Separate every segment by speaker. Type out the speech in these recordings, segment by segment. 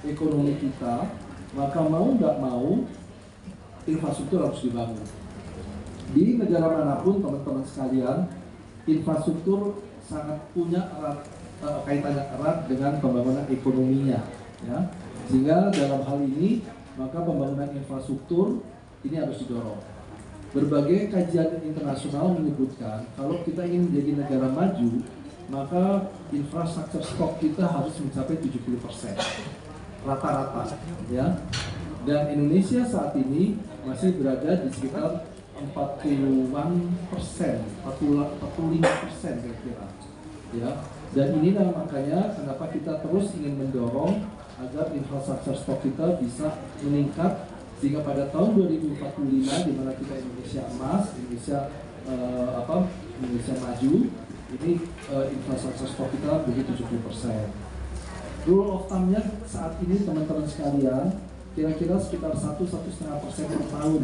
Speaker 1: ekonomi kita, maka mau nggak mau infrastruktur harus dibangun. Di negara manapun teman-teman sekalian, infrastruktur sangat punya kaitannya erat dengan pembangunan ekonominya, ya. Sehingga dalam hal ini maka pembangunan infrastruktur ini harus didorong. Berbagai kajian internasional menyebutkan kalau kita ingin menjadi negara maju, maka infrastruktur stok kita harus mencapai 70% rata-rata, ya. Dan Indonesia saat ini masih berada di sekitar 45% kira-kira, ya. Dan inilah makanya kenapa kita terus ingin mendorong agar infrastruktur stok kita bisa meningkat sehingga pada tahun 2045 di mana kita Indonesia emas, Indonesia Indonesia maju, ini infrastruktur stok kita begitu 70%. Rule of thumb-nya saat ini teman-teman sekalian kira-kira sekitar 1,5% per tahun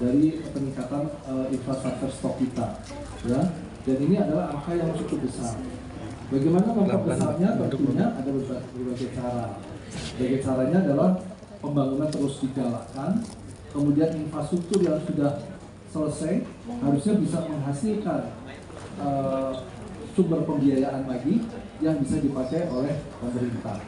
Speaker 1: dari peningkatan infrastruktur stok kita, ya. Dan ini adalah angka yang cukup besar. Bagaimana memperbesarnya? Tentunya ada berbagai cara. Berbagai caranya adalah pembangunan terus digalakkan, kemudian infrastruktur yang sudah selesai harusnya bisa menghasilkan sumber pembiayaan lagi yang bisa dipakai oleh pemerintah.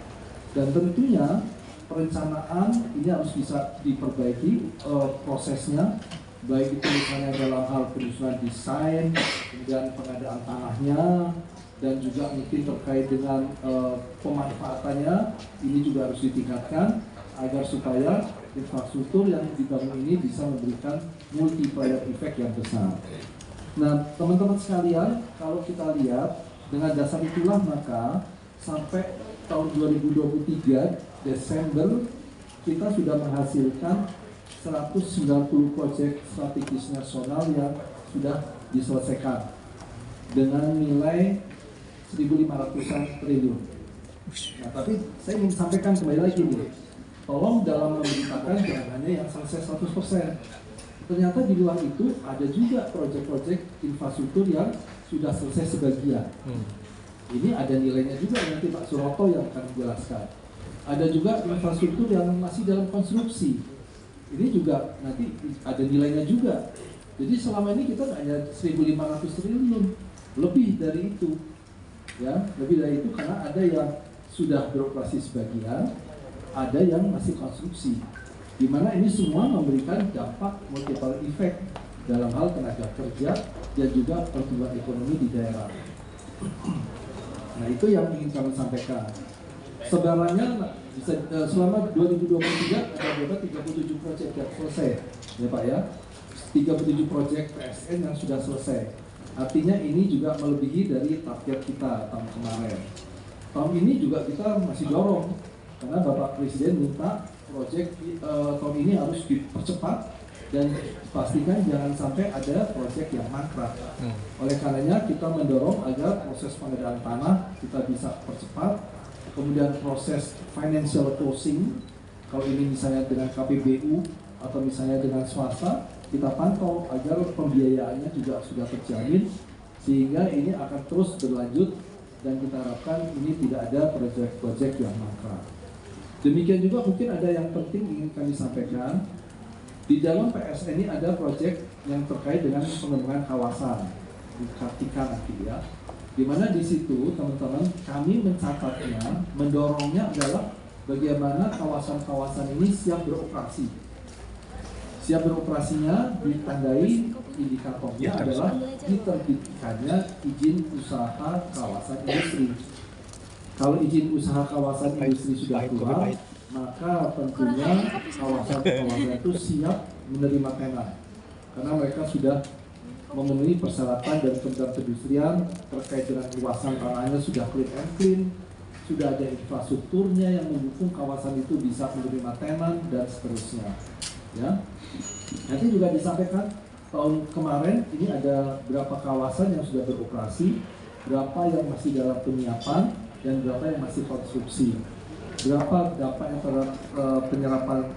Speaker 1: Dan tentunya perencanaan ini harus bisa diperbaiki prosesnya, baik itu misalnya dalam hal penyusunan desain, kemudian pengadaan tanahnya, dan juga mungkin terkait dengan pemanfaatannya, ini juga harus ditingkatkan agar supaya infrastruktur yang dibangun ini bisa memberikan multiplier effect yang besar. Nah, teman-teman sekalian, kalau kita lihat dengan dasar itulah maka sampai tahun 2023 Desember kita sudah menghasilkan 190 proyek strategis nasional yang sudah diselesaikan dengan nilai 1.500-an triliun. Nah, tapi saya ingin sampaikan kembali lagi nih, tolong dalam memberitakan jangan hanya yang selesai 100%. Ternyata di luar itu ada juga proyek-proyek infrastruktur yang sudah selesai sebagian. Ini ada nilainya juga, nanti Pak Suroto yang akan menjelaskan. Ada juga infrastruktur yang masih dalam konstruksi. Ini juga nanti ada nilainya juga. Jadi selama ini kita hanya 1.500 triliun, lebih dari itu. Ya, lebih dari itu karena ada yang sudah beroperasi sebagian, ada yang masih konstruksi. Di mana ini semua memberikan dampak multiplier effect dalam hal tenaga kerja dan juga pertumbuhan ekonomi di daerah. Nah, itu yang ingin kami sampaikan. Sebenarnya selama 2023 ada berapa 37 proyek yang selesai, ya Pak ya. 37 proyek PSN yang sudah selesai. Artinya ini juga melebihi dari target kita tahun kemarin. Tahun ini juga kita masih dorong karena Bapak Presiden minta proyek tahun ini harus dipercepat dan pastikan jangan sampai ada proyek yang mangkrak. Oleh karenanya kita mendorong agar proses pengadaan tanah kita bisa percepat, kemudian proses financial closing, kalau ini misalnya dengan KPBU atau misalnya dengan swasta, kita pantau agar pembiayaannya juga sudah terjamin sehingga ini akan terus berlanjut dan kita harapkan ini tidak ada proyek-proyek yang mangkrak. Demikian juga mungkin ada yang penting ingin kami sampaikan. Di dalam PSN ini ada proyek yang terkait dengan pengembangan kawasan di Kartika nanti ya. Di mana di situ teman-teman kami mencatatnya, mendorongnya adalah bagaimana kawasan-kawasan ini siap beroperasi. Siap beroperasinya ditandai indikatornya adalah diterbitkannya izin usaha kawasan industri. Kalau izin usaha kawasan industri sudah keluar, maka tentunya kawasan-kawasan itu siap menerima tenan karena mereka sudah memenuhi persyaratan dari Kementerian Perindustrian terkait dengan luasan tanahnya sudah clean and clean, sudah ada infrastrukturnya yang mendukung kawasan itu bisa menerima tenan dan seterusnya. Ya, nanti juga disampaikan tahun kemarin ini ada berapa kawasan yang sudah beroperasi, berapa yang masih dalam penyiapan dan berapa yang masih konstruksi, berapa dampak yang terhadap penyerapan